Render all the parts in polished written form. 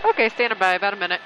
Okay, standing by, about a minute.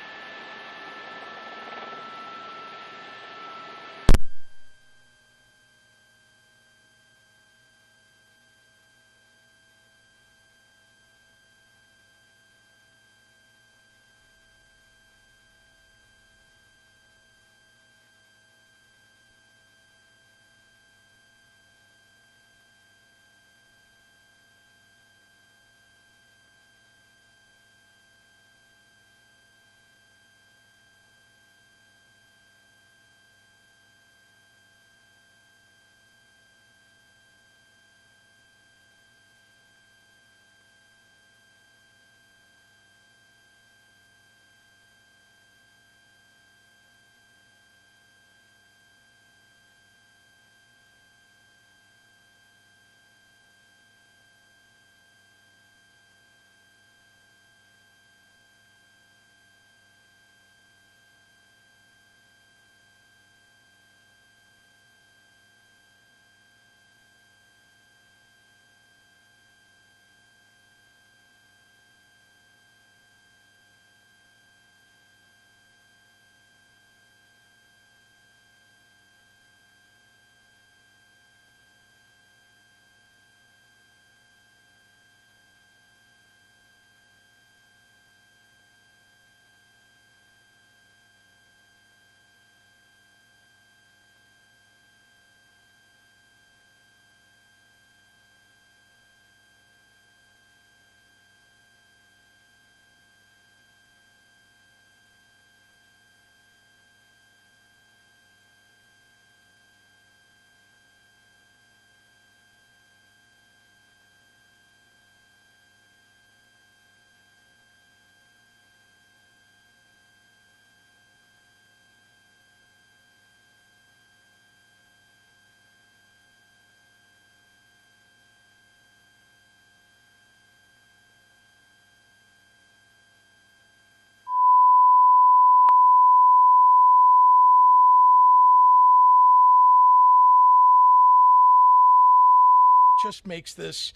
Just makes this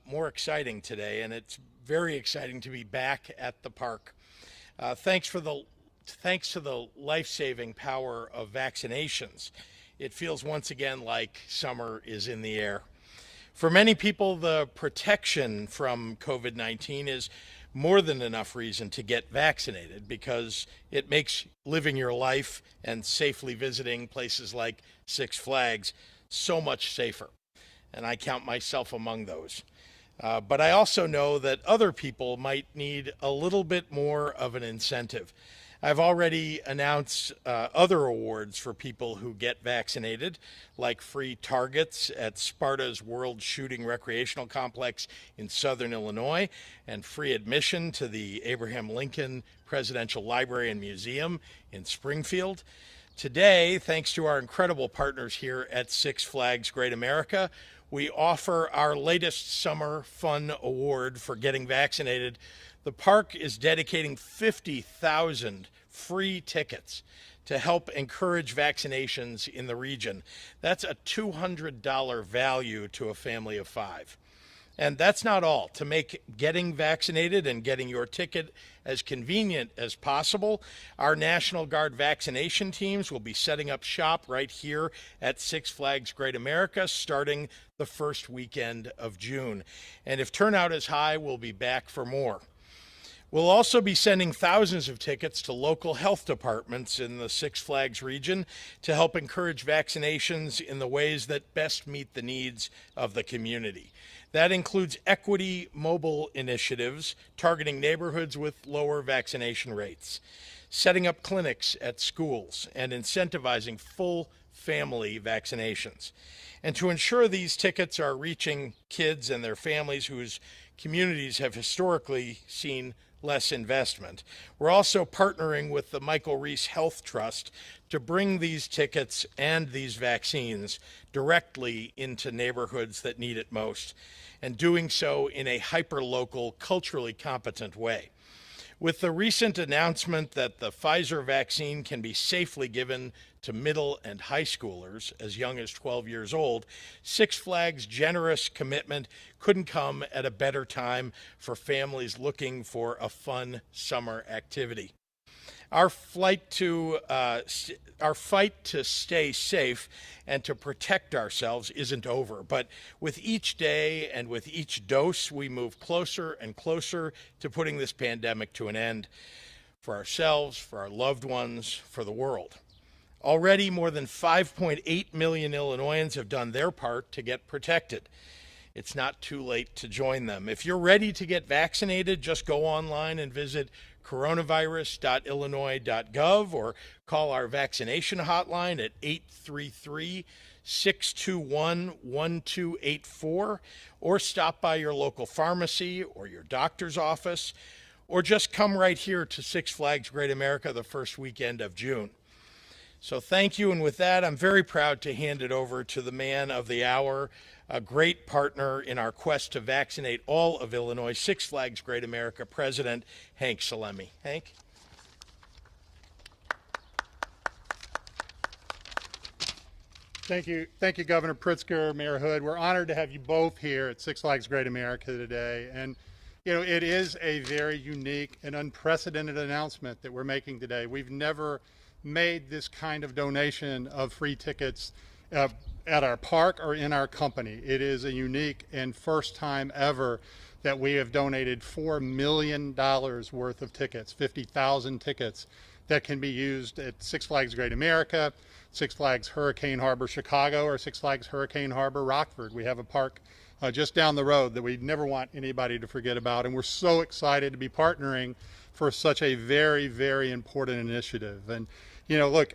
more exciting today, and it's very exciting to be back at the park. Thanks to the life-saving power of vaccinations. It feels once again like summer is in the air. For many people, the protection from COVID 19 is more than enough reason to get vaccinated because it makes living your life and safely visiting places like Six Flags so much safer, and I count myself among those. But I also know that other people might need a little bit more of an incentive. I've already announced other awards for people who get vaccinated, like free targets at Sparta's World Shooting Recreational Complex in southern Illinois, and free admission to the Abraham Lincoln Presidential Library and Museum in Springfield. Today, thanks to our incredible partners here at Six Flags Great America, we offer our latest summer fun award for getting vaccinated. The park is dedicating 50,000 free tickets to help encourage vaccinations in the region. That's a $200 value to a family of five. And that's not all. To make getting vaccinated and getting your ticket as convenient as possible, our National Guard vaccination teams will be setting up shop right here at Six Flags Great America starting the first weekend of June. And if turnout is high, we'll be back for more. We'll also be sending thousands of tickets to local health departments in the Six Flags region to help encourage vaccinations in the ways that best meet the needs of the community. That includes equity mobile initiatives targeting neighborhoods with lower vaccination rates, setting up clinics at schools, and incentivizing full family vaccinations. And to ensure these tickets are reaching kids and their families whose communities have historically seen less investment, we're also partnering with the Michael Reese Health Trust to bring these tickets and these vaccines directly into neighborhoods that need it most, and doing so in a hyper-local, culturally competent way. With the recent announcement that the Pfizer vaccine can be safely given to middle and high schoolers as young as 12 years old, Six Flags' generous commitment couldn't come at a better time for families looking for a fun summer activity. Our fight to stay safe and to protect ourselves isn't over, but with each day and with each dose, we move closer and closer to putting this pandemic to an end for ourselves, for our loved ones, for the world. Already, more than 5.8 million Illinoisans have done their part to get protected. It's not too late to join them. If you're ready to get vaccinated, just go online and visit coronavirus.illinois.gov or call our vaccination hotline at 833-621-1284, or stop by your local pharmacy or your doctor's office, or just come right here to Six Flags Great America the first weekend of June. So thank you, and with that, I'm very proud to hand it over to the man of the hour, a great partner in our quest to vaccinate all of Illinois, Six Flags Great America President Hank Salemi. Hank? Thank you, Governor Pritzker, Mayor Hood. We're honored to have you both here at Six Flags Great America today. And, it is a very unique and unprecedented announcement that we're making today. We've never made this kind of donation of free tickets at our park or in our company. It is a unique and first time ever that we have donated $4 million worth of tickets, 50,000 tickets that can be used at Six Flags Great America, Six Flags Hurricane Harbor Chicago, or Six Flags Hurricane Harbor Rockford. We have a park just down the road that we never want anybody to forget about, and we're so excited to be partnering for such a very, very important initiative. And look,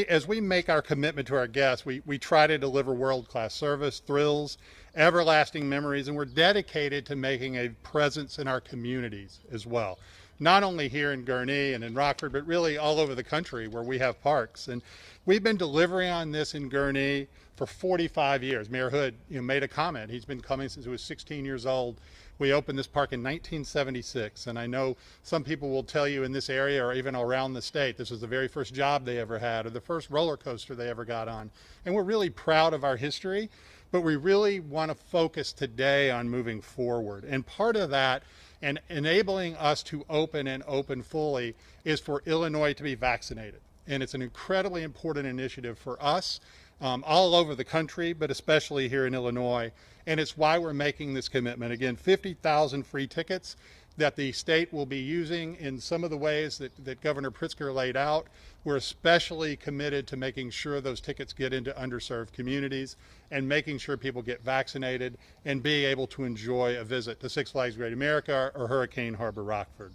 as we make our commitment to our guests, we try to deliver world-class service, thrills, everlasting memories, and we're dedicated to making a presence in our communities as well. Not only here in Gurnee and in Rockford, but really all over the country where we have parks. And we've been delivering on this in Gurnee for 45 years. Mayor Hood made a comment. He's been coming since he was 16 years old. We opened this park in 1976, and I know some people will tell you in this area or even around the state, this was the very first job they ever had or the first roller coaster they ever got on. And we're really proud of our history, but we really want to focus today on moving forward. And part of that, and enabling us to open fully, is for Illinois to be vaccinated. And it's an incredibly important initiative for us all over the country, but especially here in Illinois. And it's why we're making this commitment. Again, 50,000 free tickets that the state will be using in some of the ways that Governor Pritzker laid out. We're especially committed to making sure those tickets get into underserved communities and making sure people get vaccinated and be able to enjoy a visit to Six Flags Great America or Hurricane Harbor Rockford.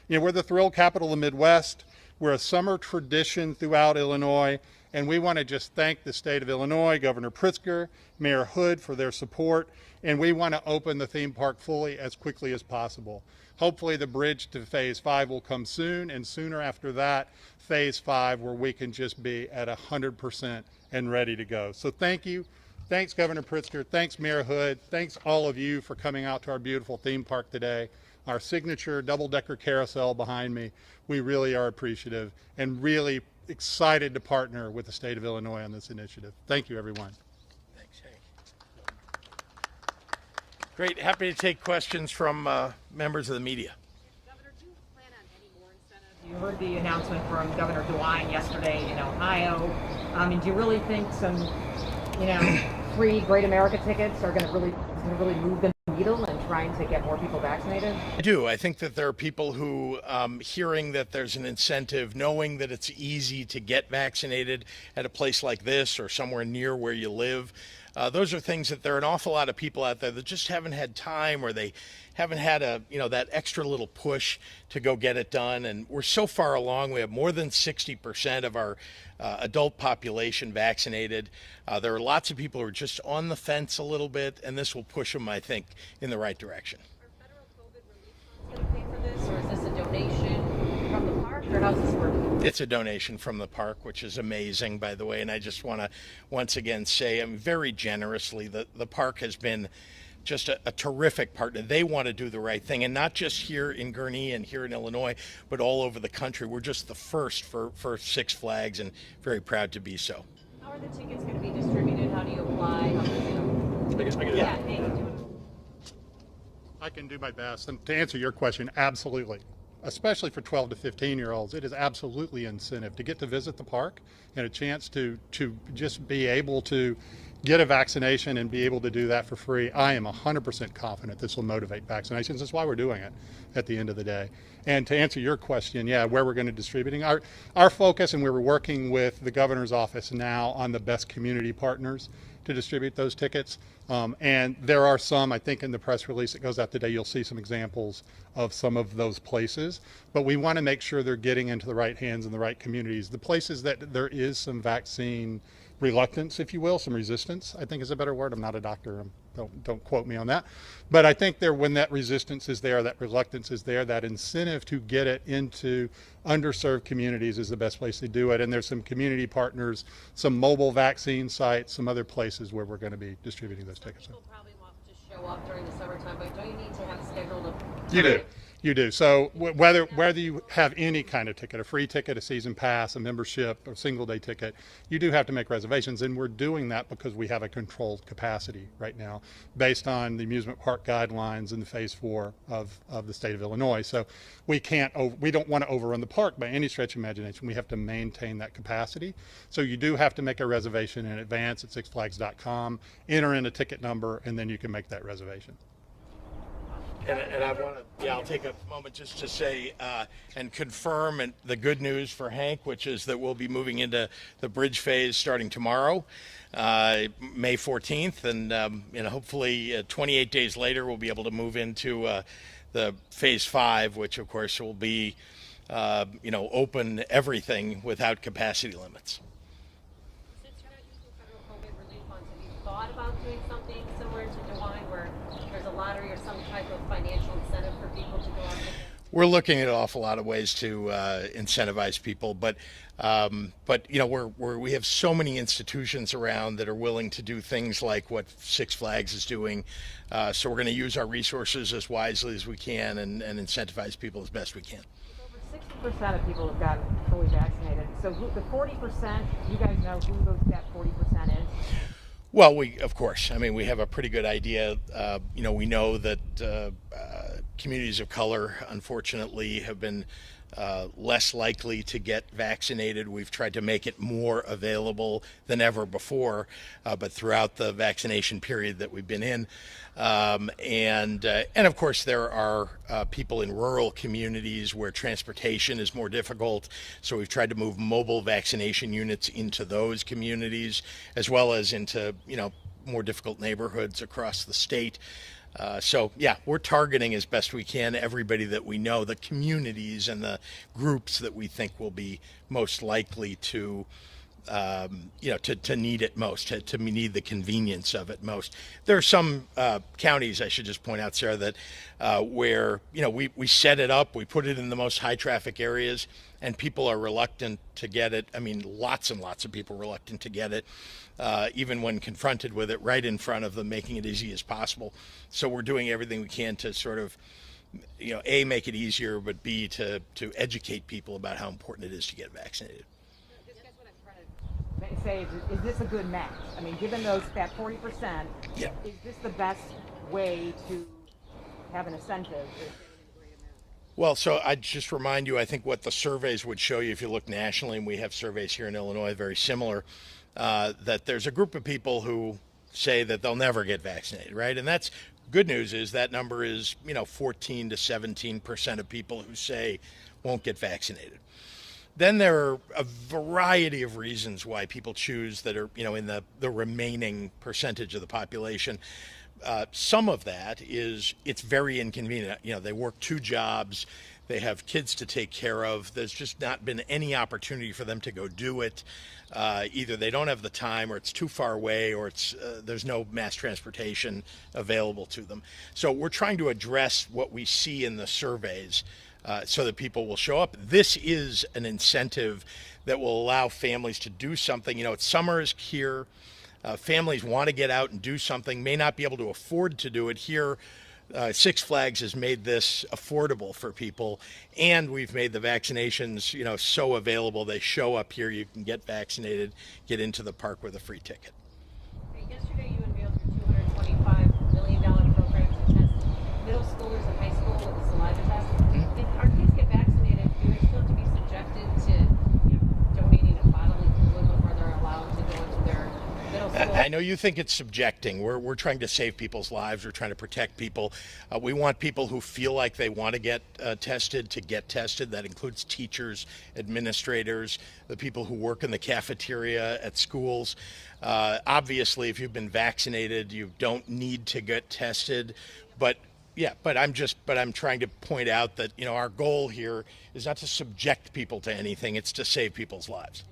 We're the thrill capital of the Midwest. We're a summer tradition throughout Illinois, and we want to just thank the state of Illinois, Governor Pritzker, Mayor Hood for their support, and we want to open the theme park fully as quickly as possible. Hopefully the bridge to Phase 5 will come soon, and sooner after that, Phase 5, where we can just be at 100% and ready to go. So thank you. Thanks, Governor Pritzker. Thanks, Mayor Hood. Thanks all of you for coming out to our beautiful theme park today. Our signature double-decker carousel behind me. We really are appreciative and really excited to partner with the state of Illinois on this initiative. Thank you, everyone. Thanks, Hank. Great. Happy to take questions from members of the media. Governor, do you plan on any more incentives? You heard the announcement from Governor DeWine yesterday in Ohio. And do you really think some, free Great America tickets are going to really move the needle in trying to get more people vaccinated? I do. I think that there are people who, hearing that there's an incentive, knowing that it's easy to get vaccinated at a place like this or somewhere near where you live, those are things that there are an awful lot of people out there that just haven't had time, or they haven't had that extra little push to go get it done. And we're so far along. We have more than 60% of our adult population vaccinated. There are lots of people who are just on the fence a little bit, and this will push them, I think, in the right direction. Are federal COVID relief funds going to pay for this, or is this a donation from the park, or how's this working? It's a donation from the park, which is amazing, by the way. And I just want to once again say, very generously, the park has been just a terrific partner. They want to do the right thing, and not just here in Gurnee and here in Illinois, but all over the country. We're just the first for Six Flags, and very proud to be so. How are the tickets going to be distributed? How do you apply? How does it... Yeah, thank you. I can do my best. And to answer your question, absolutely. Especially for 12 to 15-year-olds, it is absolutely incentive to get to visit the park and a chance to just be able to get a vaccination and be able to do that for free. I am 100% confident this will motivate vaccinations. That's why we're doing it at the end of the day. And to answer your question, yeah, where we're going to distributing, our focus, and we're working with the governor's office now on the best community partners to distribute those tickets. And there are some, I think in the press release that goes out today, you'll see some examples of some of those places. But we want to make sure they're getting into the right hands in the right communities. The places that there is some vaccine reluctance, if you will, some resistance, I think is a better word. I'm not a doctor. Don't quote me on that. But I think when that resistance is there, that reluctance is there, that incentive to get it into underserved communities is the best place to do it. And there's some community partners, some mobile vaccine sites, some other places where we're going to be distributing those tickets. People probably want to show up during the summertime, but don't you need to have scheduled a... You do. You do. So whether you have any kind of ticket, a free ticket, a season pass, a membership, a single day ticket, you do have to make reservations. And we're doing that because we have a controlled capacity right now based on the amusement park guidelines in the phase 4 of the state of Illinois. So we don't want to overrun the park by any stretch of imagination. We have to maintain that capacity. So you do have to make a reservation in advance at sixflags.com, enter in a ticket number, and then you can make that reservation. And I want to, I'll take a moment just to say and confirm the good news for Hank, which is that we'll be moving into the bridge phase starting tomorrow, May 14th, and hopefully 28 days later we'll be able to move into the phase 5, which of course will be, open everything without capacity limits. Since you're not using federal COVID relief funds, have you thought about doing something similar to DeWine where there's a lottery or some type of financial incentive for people to go out there? We're looking at an awful lot of ways to incentivize people, but we have so many institutions around that are willing to do things like what Six Flags is doing. So we're going to use our resources as wisely as we can and incentivize people as best we can. Over 60% of people have gotten fully vaccinated. So the 40%, you guys know who that 40% is? Well, we have a pretty good idea. We know that communities of color, unfortunately, have been less likely to get vaccinated. We've tried to make it more available than ever before, but throughout the vaccination period that we've been in. And of course, there are people in rural communities where transportation is more difficult. So we've tried to move mobile vaccination units into those communities, as well as into, more difficult neighborhoods across the state. We're targeting as best we can everybody that we know, the communities and the groups that we think will be most likely to need it most, to need the convenience of it most. There are some counties, I should just point out, Sarah, that where we set it up, we put it in the most high traffic areas, and people are reluctant to get it. I mean, lots and lots of people reluctant to get it, even when confronted with it right in front of them, making it easy as possible. So we're doing everything we can to sort of, A, make it easier, but B, to educate people about how important it is to get vaccinated. Say, is this a good match? I mean, given that 40%, yeah. Is this the best way to have an incentive? Well, so I'd just remind you, I think what the surveys would show you, if you look nationally, and we have surveys here in Illinois very similar, that there's a group of people who say that they'll never get vaccinated, right? And that's good news is that number is, 14 to 17% of people who say won't get vaccinated. Then there are a variety of reasons why people choose that are, in the remaining percentage of the population. Some of that is it's very inconvenient. They work 2 jobs, they have kids to take care of. There's just not been any opportunity for them to go do it. Either they don't have the time, or it's too far away, or there's no mass transportation available to them. So we're trying to address what we see in the surveys. So that people will show up. This is an incentive that will allow families to do something. It's summer is here. Families want to get out and do something, may not be able to afford to do it here. Six Flags has made this affordable for people, and we've made the vaccinations, so available. They show up here. You can get vaccinated, get into the park with a free ticket. Yesterday, you unveiled your $225 million program to test middle schoolers and high school with the saliva test. If our kids get vaccinated, do they still have to be subjected to donating a bodily fluid before they're allowed to go into their middle school? I know you think it's subjecting. We're trying to save people's lives. We're trying to protect people. We want people who feel like they want to get tested to get tested. That includes teachers, administrators, the people who work in the cafeteria at schools. Obviously, if you've been vaccinated, you don't need to get tested. But I'm trying to point out that our goal here is not to subject people to anything. It's to save people's lives.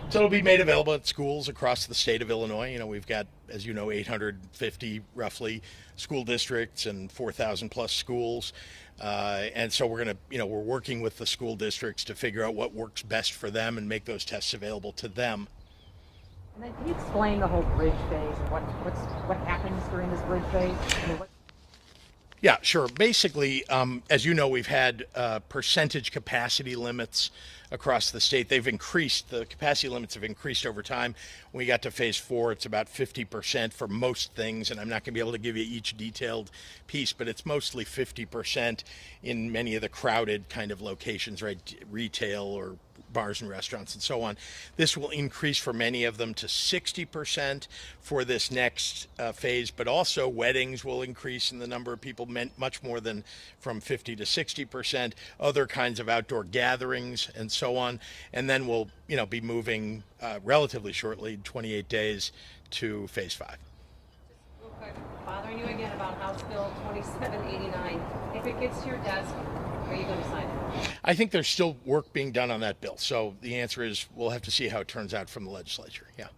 So it'll be made available at schools across the state of Illinois. We've got, as you know, 850 roughly school districts and 4,000 plus schools. And so we're working with the school districts to figure out what works best for them and make those tests available to them. And then can you explain the whole bridge phase and what happens during this bridge phase? Yeah, sure. Basically, as you know, we've had percentage capacity limits across the state. They've increased, the capacity limits have increased over time. When we got to phase 4, it's about 50% for most things, and I'm not going to be able to give you each detailed piece, but it's mostly 50% in many of the crowded kind of locations, right? Retail or bars and restaurants and so on. This will increase for many of them to 60% for this next phase, but also weddings will increase in the number of people, much more than from 50 to 60%, other kinds of outdoor gatherings and so on. And then we'll be moving relatively shortly, 28 days, to phase 5. Real quick, bothering you again about House Bill 2789. If it gets to your desk, are you going to sign it? I think there's still work being done on that bill. So the answer is we'll have to see how it turns out from the legislature. Yeah. And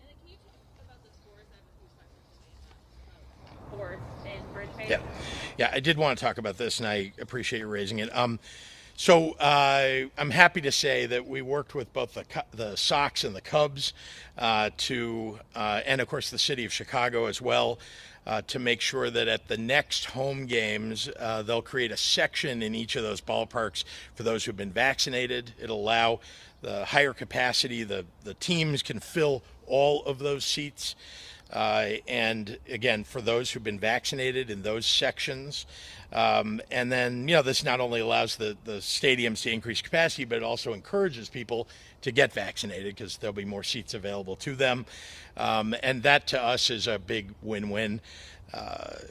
then can you talk about the scores? I have a few questions about boards and bridge phase. Yeah, I did want to talk about this, and I appreciate you raising it. So I'm happy to say that we worked with both the Sox and the Cubs and of course the city of Chicago as well, to make sure that at the next home games, they'll create a section in each of those ballparks for those who've been vaccinated. It'll allow the higher capacity. The teams can fill all of those seats. And again, for those who've been vaccinated in those sections. And then, this not only allows the stadiums to increase capacity, but it also encourages people to get vaccinated because there'll be more seats available to them. And that to us is a big win-win.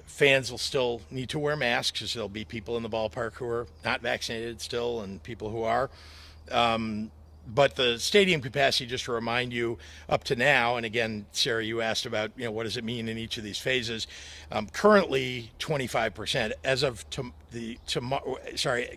Fans will still need to wear masks because there'll be people in the ballpark who are not vaccinated still and people who are. But the stadium capacity, just to remind you, up to now, and again, Sarah, you asked about, what does it mean in each of these phases? Currently, 25%. As of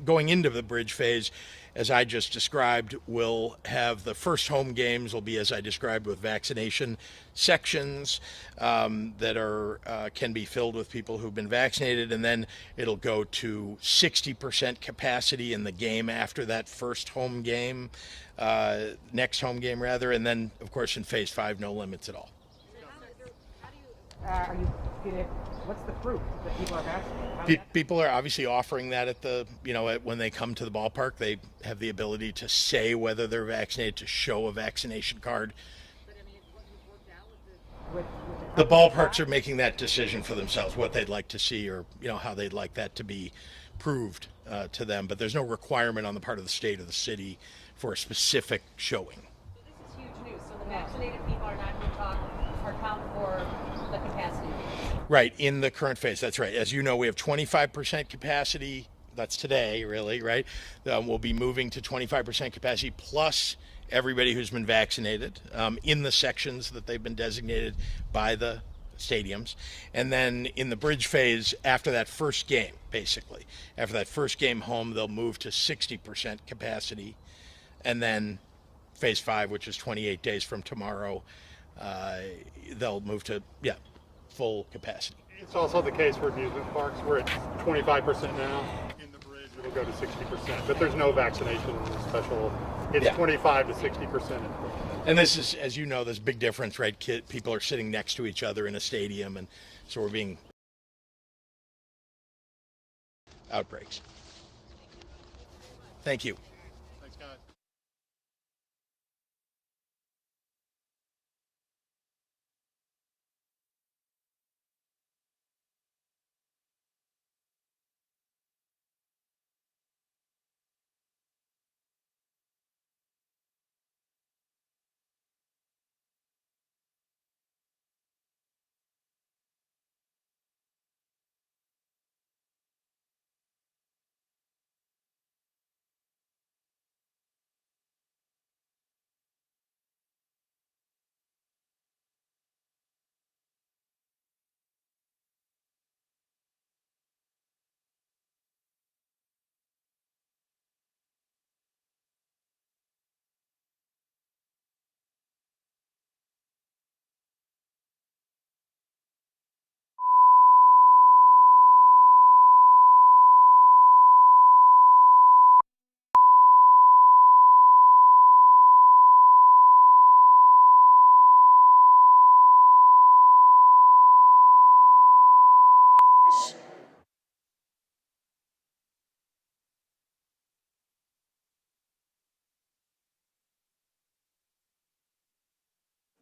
going into the bridge phase, as I just described, we'll have the first home games will be as I described with vaccination sections that can be filled with people who've been vaccinated, and then it'll go to 60% capacity in the game after that first home game, next home game rather, and then of course in phase 5, no limits at all. What's the proof that people are vaccinated? People are obviously offering that at when they come to the ballpark. They have the ability to say whether they're vaccinated, to show a vaccination card. But I mean, what you've worked out with The ballparks are making that decision for themselves, what they'd like to see, or how they'd like that to be proved to them. But there's no requirement on the part of the state or the city for a specific showing. So this is huge news. So the vaccinated people are not going to count for the capacity. Right, in the current phase, that's right. As you know, we have 25% capacity. That's today, really, right? We'll be moving to 25% capacity plus everybody who's been vaccinated in the sections that they've been designated by the stadiums. And then in the bridge phase, after that first game, basically, after that first game home, they'll move to 60% capacity. And then phase 5, which is 28 days from tomorrow, they'll move to, full capacity. It's also the case for amusement parks. We're at 25% now. In the bridge, it'll go to 60%, but there's no vaccination special. It's 25 to 60%. And this is, as you know, there's a big difference, right? People are sitting next to each other in a stadium, and so we're being outbreaks. Thank you. Thanks, guys.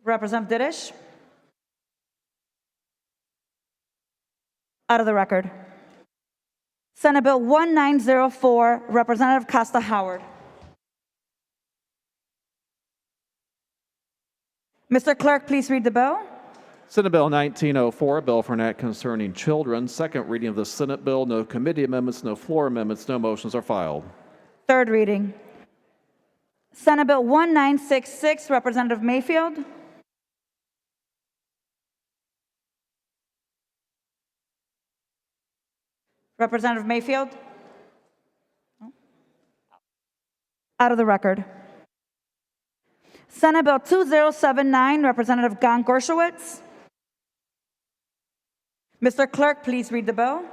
Representative Didish? Out of the record. Senate Bill 1904, Representative Costa Howard. Mr. Clerk, please read the bill. Senate Bill 1904, a bill for an act concerning children. Second reading of the Senate bill. No committee amendments, no floor amendments, no motions are filed. Third reading. Senate Bill 1966, Representative Mayfield. Representative Mayfield? Out of the record. Senate Bill 2079, Representative Gon Gorshowitz. Mr. Clerk, please read the bill.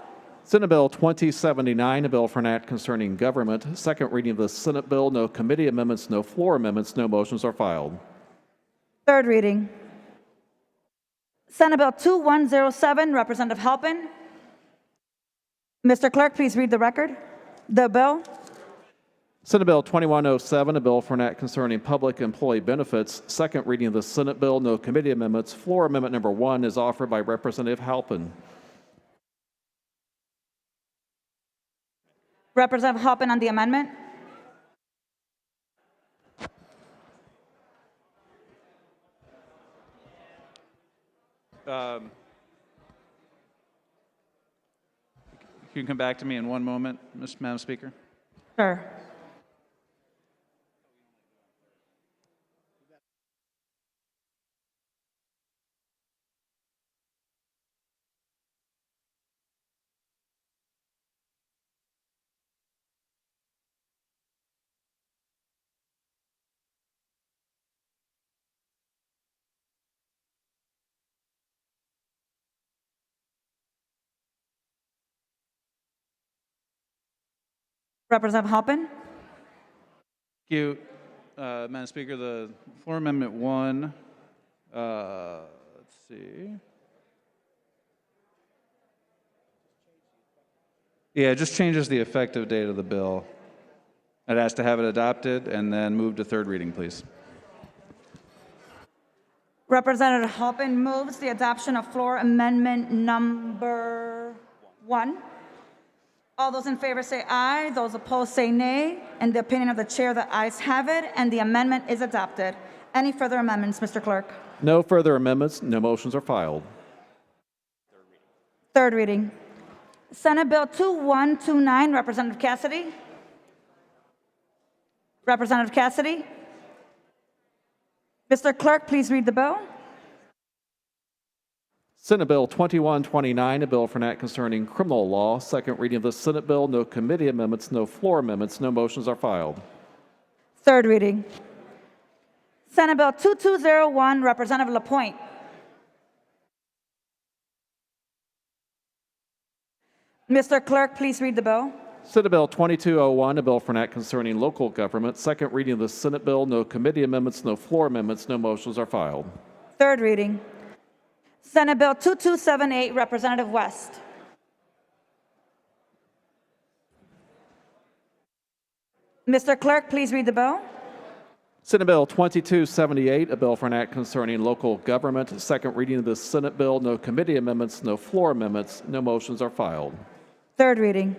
Senate Bill 2079, a bill for an act concerning government. Second reading of the Senate bill. No committee amendments, no floor amendments, no motions are filed. Third reading. Senate Bill 2107, Representative Halpin. Mr. Clerk, please read the bill. Senate Bill 2107, a bill for an act concerning public employee benefits. Second reading of the Senate bill. No committee amendments. Floor amendment number 1 is offered by Representative Halpin. Representative Halpin on the amendment. You can come back to me in one moment, Madam Speaker. Sure. Representative Halpin. Thank you, Madam Speaker. The floor amendment 1, let's see. Yeah, it just changes the effective date of the bill. It has to have it adopted and then move to third reading, please. Representative Halpin moves the adoption of floor amendment number 1. All those in favor say aye. Those opposed say nay. In the opinion of the chair, the ayes have it, and the amendment is adopted. Any further amendments, Mr. Clerk? No further amendments, no motions are filed. Third reading. Senate Bill 2129, Representative Cassidy. Representative Cassidy. Mr. Clerk, please read the bill. Senate Bill 2129, a bill for an act concerning criminal law. Second reading of the Senate bill. No committee amendments, no floor amendments, no motions are filed. Third reading. Senate Bill 2201, Representative Lapointe. Mr. Clerk, please read the bill. Senate Bill 2201, a bill for an act concerning local government. Second reading of the Senate bill. No committee amendments, no floor amendments, no motions are filed. Third reading. Senate Bill 2278, Representative West. Mr. Clerk, please read the bill. Senate Bill 2278, a bill for an act concerning local government. Second reading of the Senate bill. No committee amendments, no floor amendments, no motions are filed. Third reading.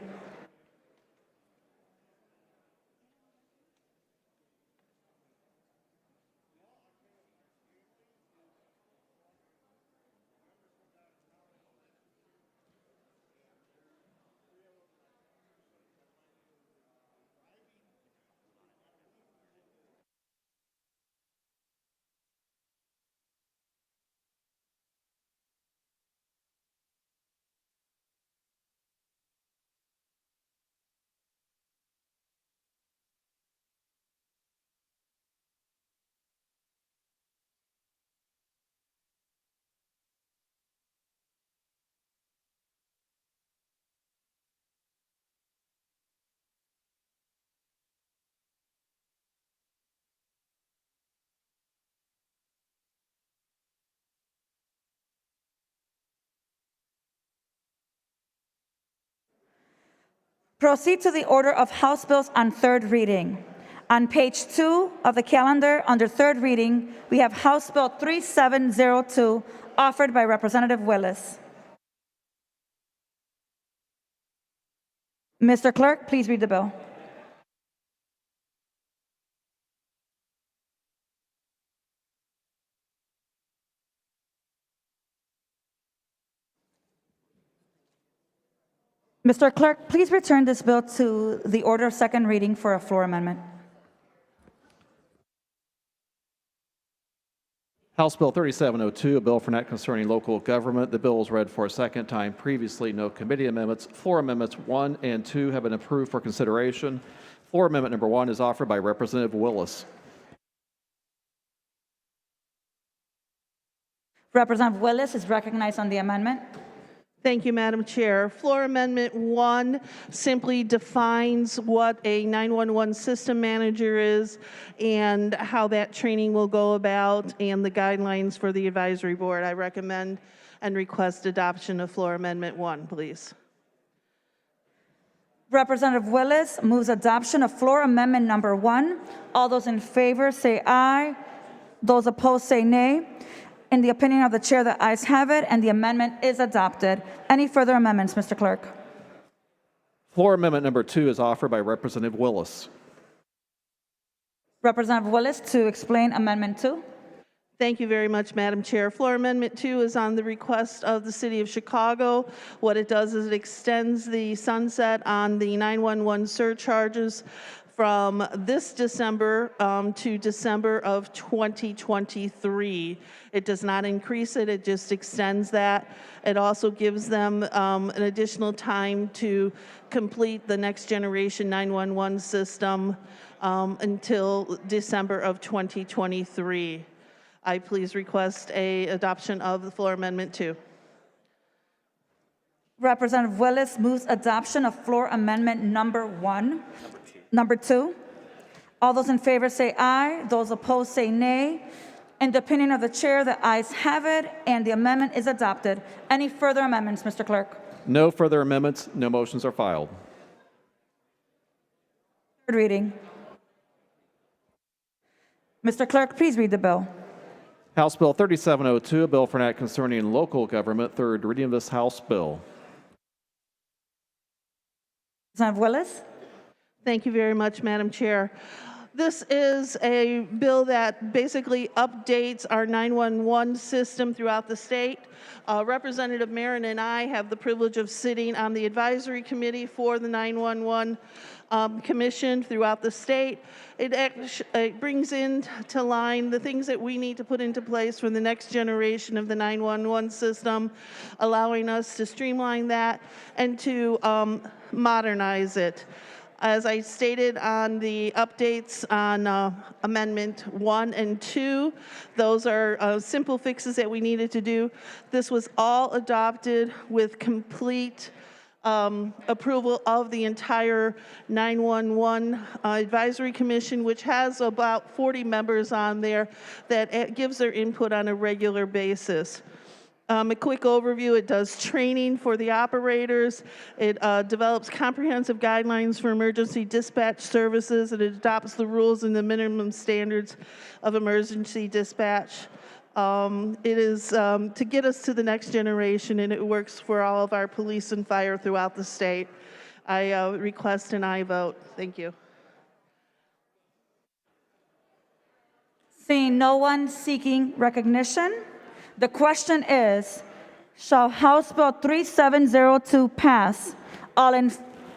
Proceed to the order of House bills on third reading. On page 2 of the calendar, under third reading, we have House Bill 3702, offered by Representative Willis. Mr. Clerk, please read the bill. Mr. Clerk, please return this bill to the order of second reading for a floor amendment. House Bill 3702, a bill for an act concerning local government. The bill was read for a second time previously. No committee amendments. Floor amendments 1 and 2 have been approved for consideration. Floor amendment number 1 is offered by Representative Willis. Representative Willis is recognized on the amendment. Thank you, Madam Chair. Floor Amendment 1 simply defines what a 911 system manager is and how that training will go about and the guidelines for the advisory board. I recommend and request adoption of Floor Amendment 1, please. Representative Willis moves adoption of floor amendment number 1. All those in favor say aye. Those opposed say nay. In the opinion of the chair, the ayes have it, and the amendment is adopted. Any further amendments, Mr. Clerk? Floor amendment number 2 is offered by Representative Willis. Representative Willis to explain amendment 2. Thank you very much, Madam Chair. Floor Amendment 2 is on the request of the City of Chicago. What it does is it extends the sunset on the 911 surcharges from this December to December of 2023. It does not increase it, it just extends that. It also gives them an additional time to complete the next generation 911 system until December of 2023. I please request a adoption of the floor amendment 2. Representative Willis moves adoption of floor amendment number 2. All those in favor say aye. Those opposed say nay. In the opinion of the chair, the ayes have it, and the amendment is adopted. Any further amendments, Mr. Clerk? No further amendments. No motions are filed. Third reading. Mr. Clerk, please read the bill. House Bill 3702, a bill for an act concerning local government. Third reading of this House bill. Representative Willis. Thank you very much, Madam Chair. This is a bill that basically updates our 911 system throughout the state. Representative Marin and I have the privilege of sitting on the advisory committee for the 911 commission throughout the state. It brings into line the things that we need to put into place for the next generation of the 911 system, allowing us to streamline that and to modernize it. As I stated on the updates on Amendment 1 and 2, those are simple fixes that we needed to do. This was all adopted with complete approval of the entire 911 Advisory Commission, which has about 40 members on there that gives their input on a regular basis. A quick overview, it does training for the operators, it develops comprehensive guidelines for emergency dispatch services, and it adopts the rules and the minimum standards of emergency dispatch. It is to get us to the next generation, and it works for all of our police and fire throughout the state. I request an aye vote. Thank you. Seeing no one seeking recognition, the question is, shall House Bill 3702 pass? All in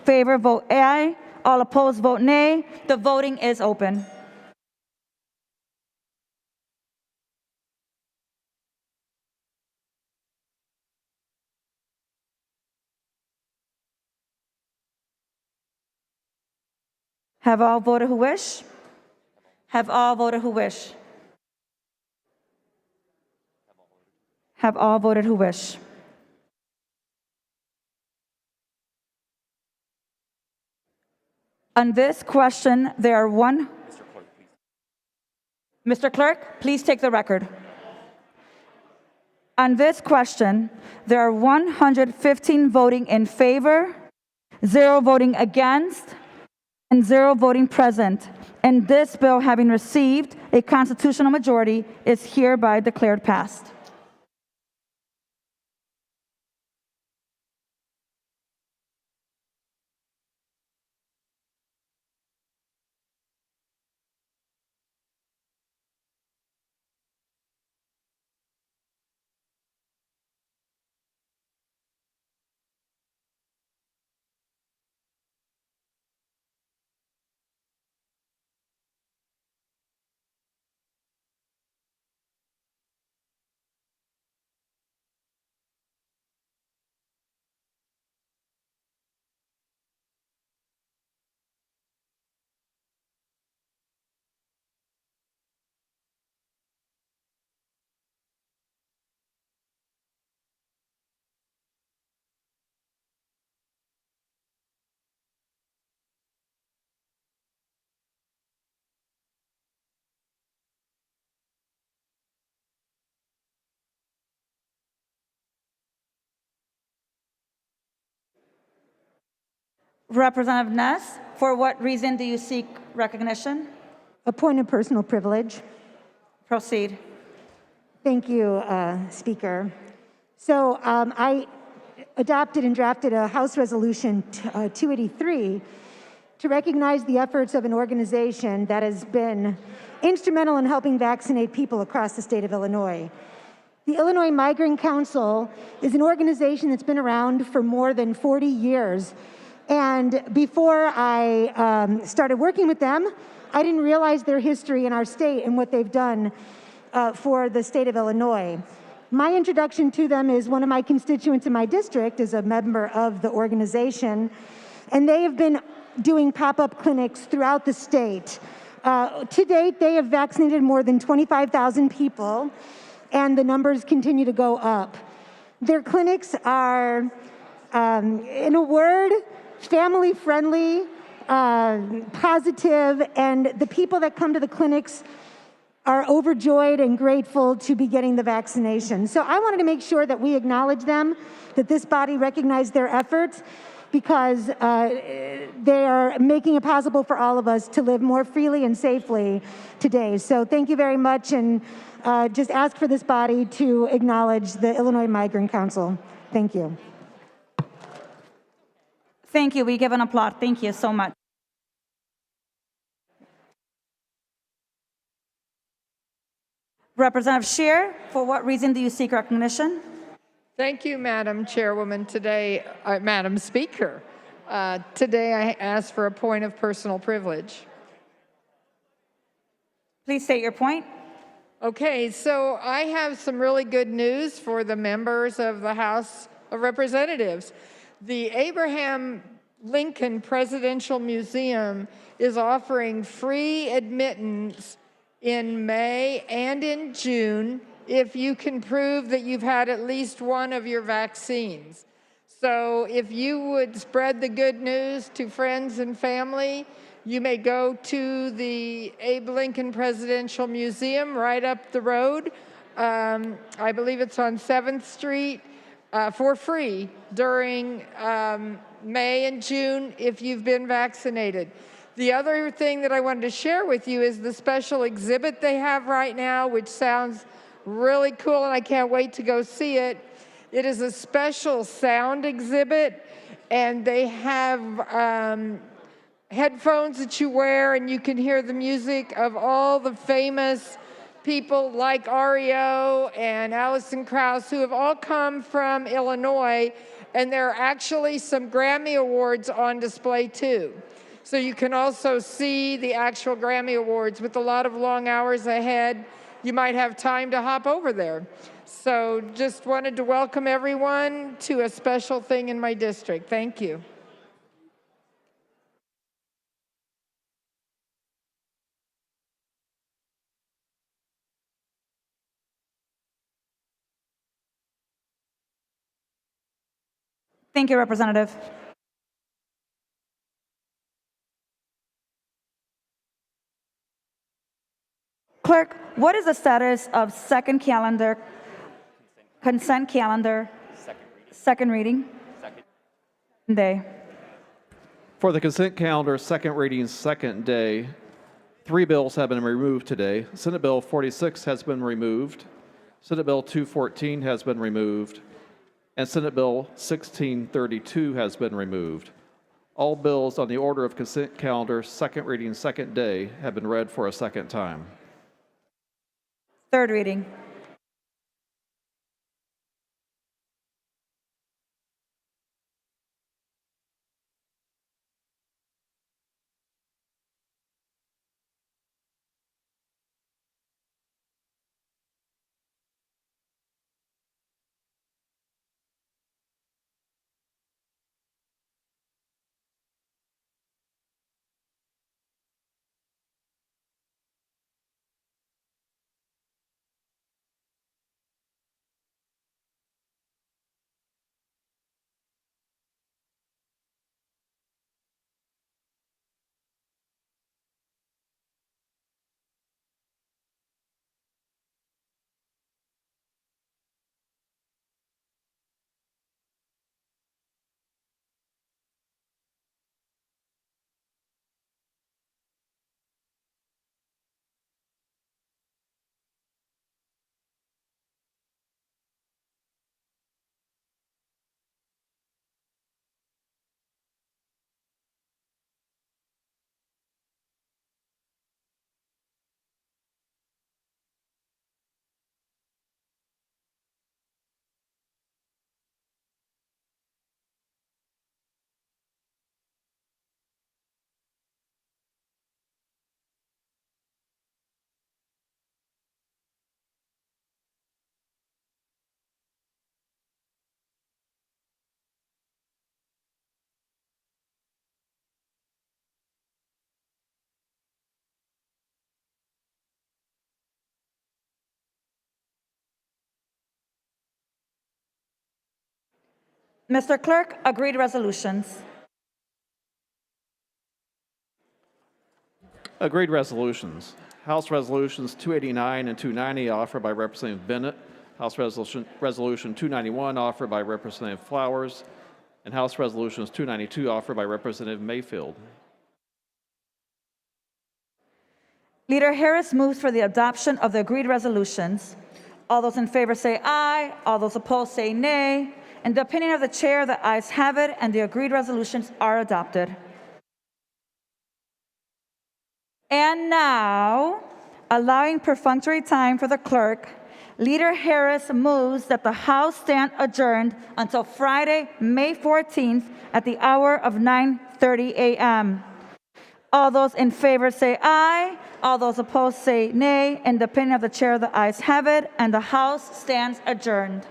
favor vote aye. All opposed vote nay. The voting is open. Have all voted who wish? Have all voted who wish? Have all voted who wish? On this question, there are one. Mr. Clerk, please take the record. On this question, there are 115 voting in favor, 0 voting against, and 0 voting present. And this bill, having received a constitutional majority, is hereby declared passed. Representative Ness, for what reason do you seek recognition? A point of personal privilege. Proceed. Thank you, Speaker. So I adopted and drafted a House Resolution 283 to recognize the efforts of an organization that has been instrumental in helping vaccinate people across the state of Illinois. The Illinois Migrant Council is an organization that's been around for more than 40 years. And before I started working with them, I didn't realize their history in our state and what they've done for the state of Illinois. My introduction to them is one of my constituents in my district is a member of the organization, and they have been doing pop-up clinics throughout the state. To date, they have vaccinated more than 25,000 people, and the numbers continue to go up. Their clinics are, in a word, family-friendly, positive, and the people that come to the clinics are overjoyed and grateful to be getting the vaccination. So I wanted to make sure that we acknowledge them, that this body recognized their efforts, because they are making it possible for all of us to live more freely and safely today. So thank you very much, and just ask for this body to acknowledge the Illinois Migrant Council. Thank you. Thank you. We give an applause. Thank you so much. Representative Scheer, for what reason do you seek recognition? Thank you, Madam Chairwoman. Today, Madam Speaker, today I ask for a point of personal privilege. Please state your point. Okay, so I have some really good news for the members of the House of Representatives. The Abraham Lincoln Presidential Museum is offering free admittance in May and in June if you can prove that you've had at least one of your vaccines. So if you would spread the good news to friends and family, you may go to the Abe Lincoln Presidential Museum right up the road. I believe it's on 7th Street for free during May and June if you've been vaccinated. The other thing that I wanted to share with you is the special exhibit they have right now, which sounds really cool, and I can't wait to go see it. It is a special sound exhibit, and they have headphones that you wear, and you can hear the music of all the famous people like REO and Alison Krauss, who have all come from Illinois, and there are actually some Grammy Awards on display too. So you can also see the actual Grammy Awards. With a lot of long hours ahead, you might have time to hop over there. So just wanted to welcome everyone to a special thing in my district. Thank you. Thank you, Representative. Clerk, what is the status of consent calendar, second reading? Day. For the consent calendar, second reading, second day, 3 bills have been removed today. Senate Bill 46 has been removed. Senate Bill 214 has been removed. And Senate Bill 1632 has been removed. All bills on the order of consent calendar, second reading, second day, have been read for a second time. Third reading. Mr. Clerk, agreed resolutions. Agreed resolutions. House Resolutions 289 and 290 offered by Representative Bennett. House Resolution 291 offered by Representative Flowers. And House Resolutions 292 offered by Representative Mayfield. Leader Harris moves for the adoption of the agreed resolutions. All those in favor say aye. All those opposed say nay. In the opinion of the chair, the ayes have it, and the agreed resolutions are adopted. And now, allowing perfunctory time for the clerk, Leader Harris moves that the House stand adjourned until Friday, May 14th at the hour of 9:30 a.m. All those in favor say aye. All those opposed say nay. In the opinion of the chair, the ayes have it, and the House stands adjourned.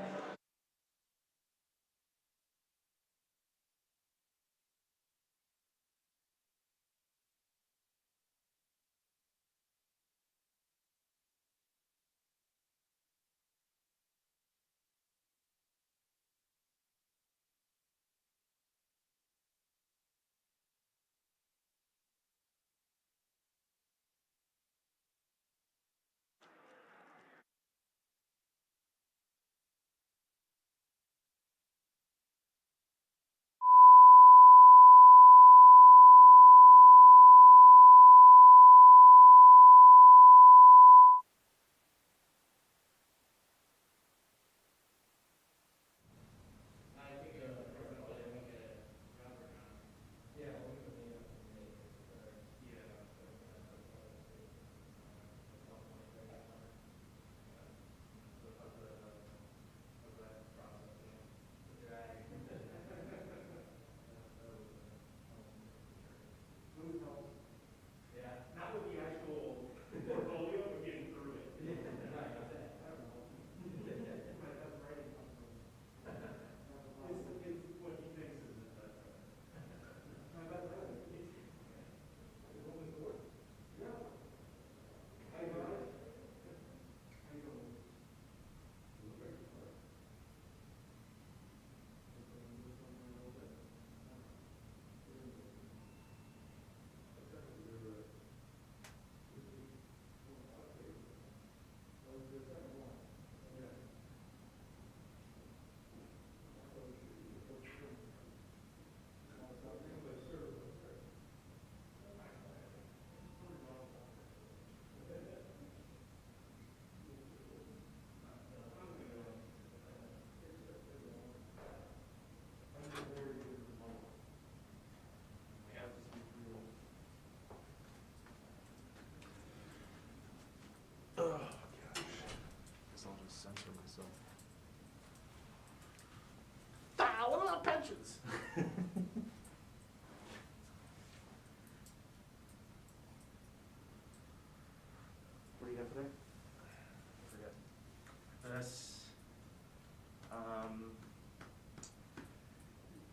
matches. What do you got today? I forget. This,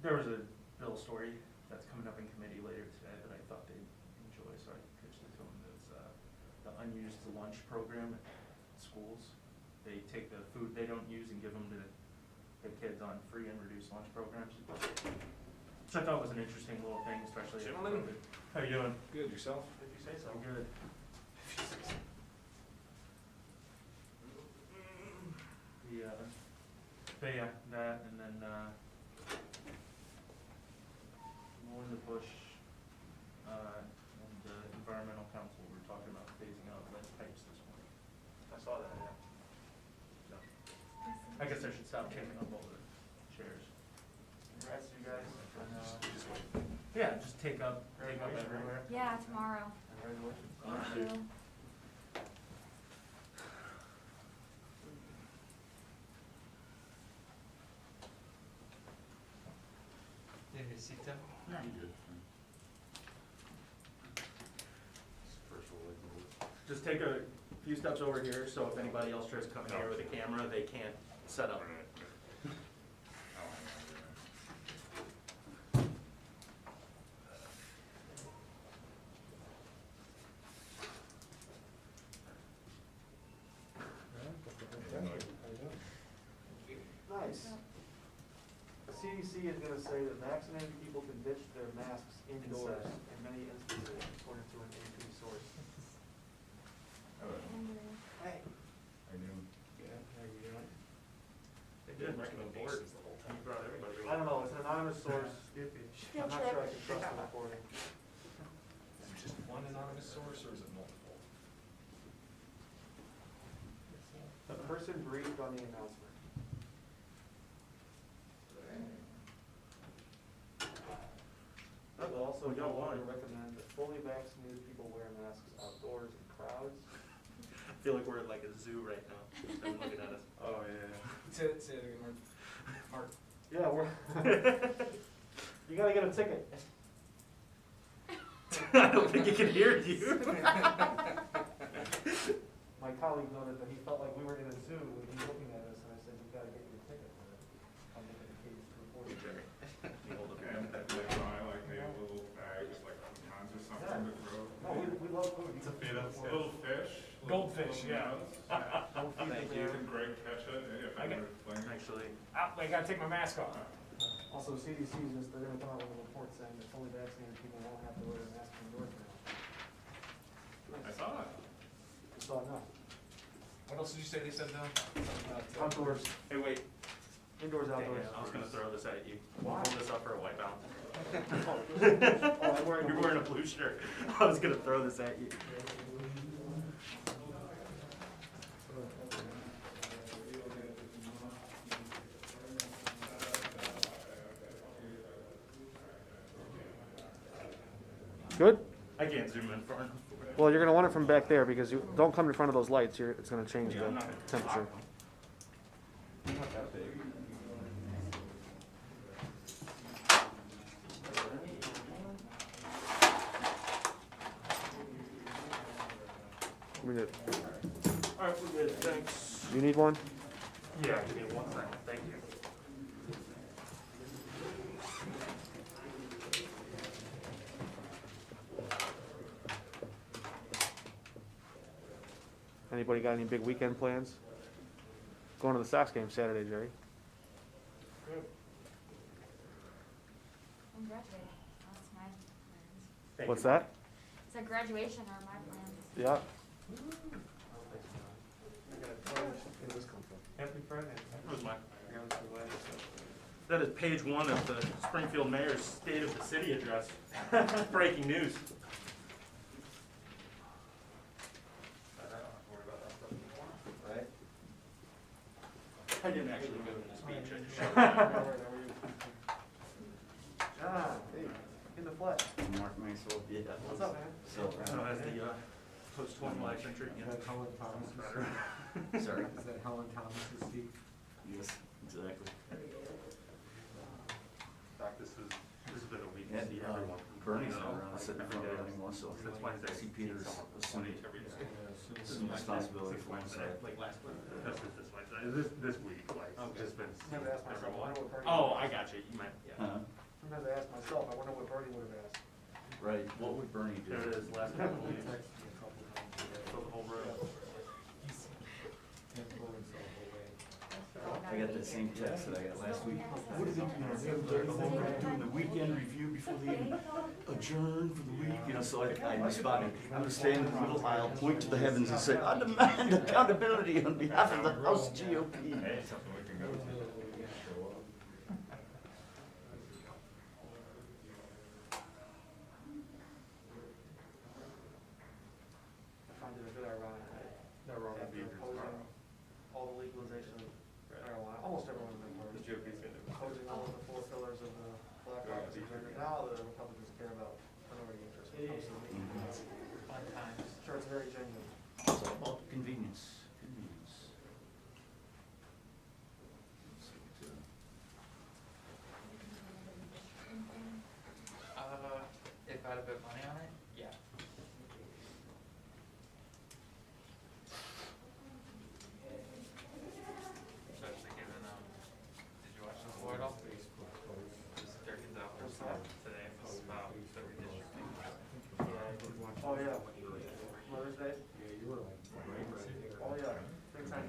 there was a bill story that's coming up in committee later today that I thought they'd enjoy, so I pitched it to them. It's the unused lunch program at schools. They take the food they don't use and give them to the kids on free and reduced lunch programs. Which I thought was an interesting little thing, especially. Gentlemen. How you doing? Good, yourself? If you say so. Good. But yeah, that, and then, mowing the bush, and the environmental council, we were talking about phasing out lead pipes this morning. I saw that, yeah. So, I guess I should stop taking up all the chairs. Congrats to you guys. Yeah, just take up everywhere. Yeah, tomorrow. Congratulations. Thank you. Just take a few steps over here, so if anybody else tries to come in here with a camera, they can't set up. Nice. The CDC is going to say that vaccinated people can ditch their masks indoors in many instances, according to an AP source. Hey. I knew. Yeah, how you doing? They did recommendations the whole time. You brought everybody. I don't know, it's an anonymous source. I'm not sure I can trust the reporting. Is it just one anonymous source or is it multiple? The person briefed on the announcement. I will also go on to recommend that fully vaccinated people wear masks outdoors in crowds. I feel like we're at like a zoo right now. They're looking at us. Oh, yeah. Say it again, Mark. Yeah, we're. You gotta get a ticket. I don't think he can hear you. My colleague noted that he felt like we were in a zoo when he was looking at us, and I said, "You gotta get your ticket." I'm looking at Katie's report. You hold up. And like maybe little bags, like pecans or something to throw. No, we love food. To feed us. Little fish. Goldfish, yeah. Thank you. Did Greg catch it? Yeah, if I were playing. Actually. I gotta take my mask off. Also, CDC is just, they're gonna come out with a report saying that fully vaccinated people won't have to wear a mask indoors now. I saw it. You saw it now. What else did you say they said now? Outdoors. Hey, wait. Indoors, outdoors. I was gonna throw this at you. Why? Hold this up for a wipeout. You're wearing a blue shirt. I was gonna throw this at you. Good? I can't zoom in far enough. Well, you're going to want it from back there because you don't come in front of those lights. It's going to change Yeah, I'm the not- temperature. Not that big. We good. All right, we're good. Thanks. You need one? Yeah, give me 1 second. Thank you. Anybody got any big weekend plans? Going to the Sox game Saturday, Jerry. I'm graduating. That's my plans. Thank What's you. that? It's a graduation are my plans. Yeah. Happy Friday. That was my. That is page 1 of the Springfield Mayor's State of the City address. Breaking news. Right? I didn't actually go to the speech. I just showed up. Ah, hey, in the flesh. Mark Maxwell, yeah. What's up, man? So, As the post-20 election treatment. Helen Thomas. Sorry? Is that Helen Thomas's seat? Yes, exactly. And Bernie's not around sitting in front of it anymore, so I see Peter's assuming responsibility for one side. This week, like, just been. Sometimes I ask myself, I wonder what Bernie. Oh, I got you, you might, yeah. Huh? Sometimes I ask myself, I wonder what Bernie would have asked. Right, what would Bernie do? There it is, last couple of weeks. Fill the whole room. I got that same text that I got last week. What are they doing? Doing the weekend review before they even adjourn for the week, you know, so I responded, I'm gonna stand in the middle aisle, point to the heavens and say, I demand accountability on behalf of the House GOP. Hey, something we can go to. I find it a bit ironic that after opposing all the legalization of marijuana, almost everyone in the party, The GOP's gonna do it. opposing all of the 4 pillars of the Black Caucus agenda, now the Republicans care about minority interests when it comes to the meat. Fun times. Sure, it's very genuine. It's all about convenience, convenience. If I had a bit of money on it, yeah. Especially given, did you watch the floor at all? Turkey's out for stuff today, it's about the redistricting. Oh, yeah. Mother's Day? Yeah, you were like. Oh, yeah. Big time.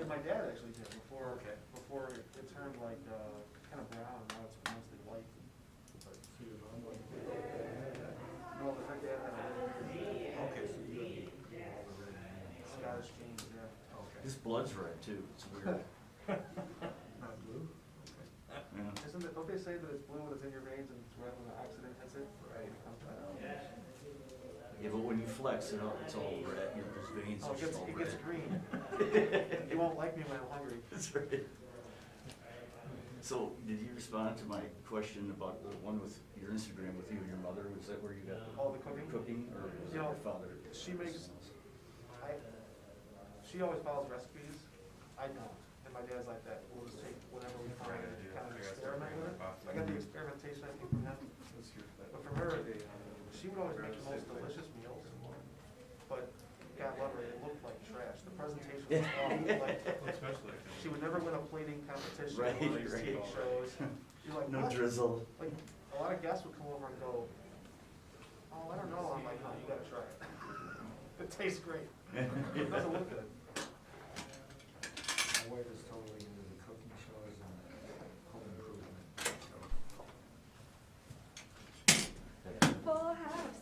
My dad actually did before it turned like, kind of brown, now it's mostly white. No, but my dad had a Scottish genes, yeah. This blood's red too, it's weird. Not blue? Yeah. Isn't it, don't they say that it's blue when it's in your veins and it's red when the accident hits it? Right. Yeah, but when you flex, it's all red, you know, those veins Oh, are just all it red. gets green. You won't like me when I'm hungry. That's right. So, did you respond to my question about the one with your Instagram with you and your mother? Was that where you got Oh, the cooking? cooking, or was it You know, your father? she makes, she always follows recipes. I don't. And my dad's like that. We'll just take whatever we find and kind of experiment with it. I got the experimentation, I think, from him. But from her, she would always make the most delicious meals. But God love her, it looked like trash. The presentation was awful. Like, she would never win a plating competition or one of these TV shows. You're like, No what? drizzle. Like, a lot of guests would come over and go, oh, I don't know. I'm like, no, you gotta try it. It tastes great. It doesn't look good. My wife is totally into the cooking shows and home improvement. Full house.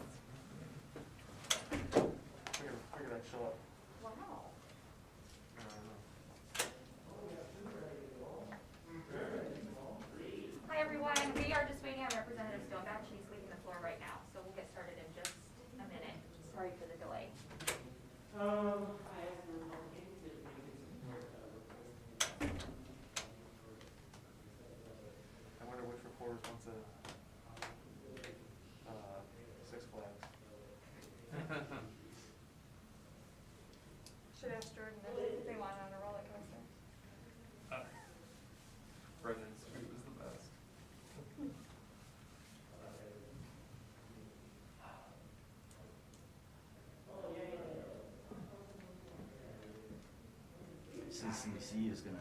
Figured I'd show up. Wow. Hi, everyone. We are just waiting on Representative Stonebatch. She's leaving the floor right now, so we'll get started in just a minute. Sorry for the delay. I wonder which reporters went to Six Flags. Should ask Jordan if they want on a roller coaster. Brendan Street was the best. CCC is gonna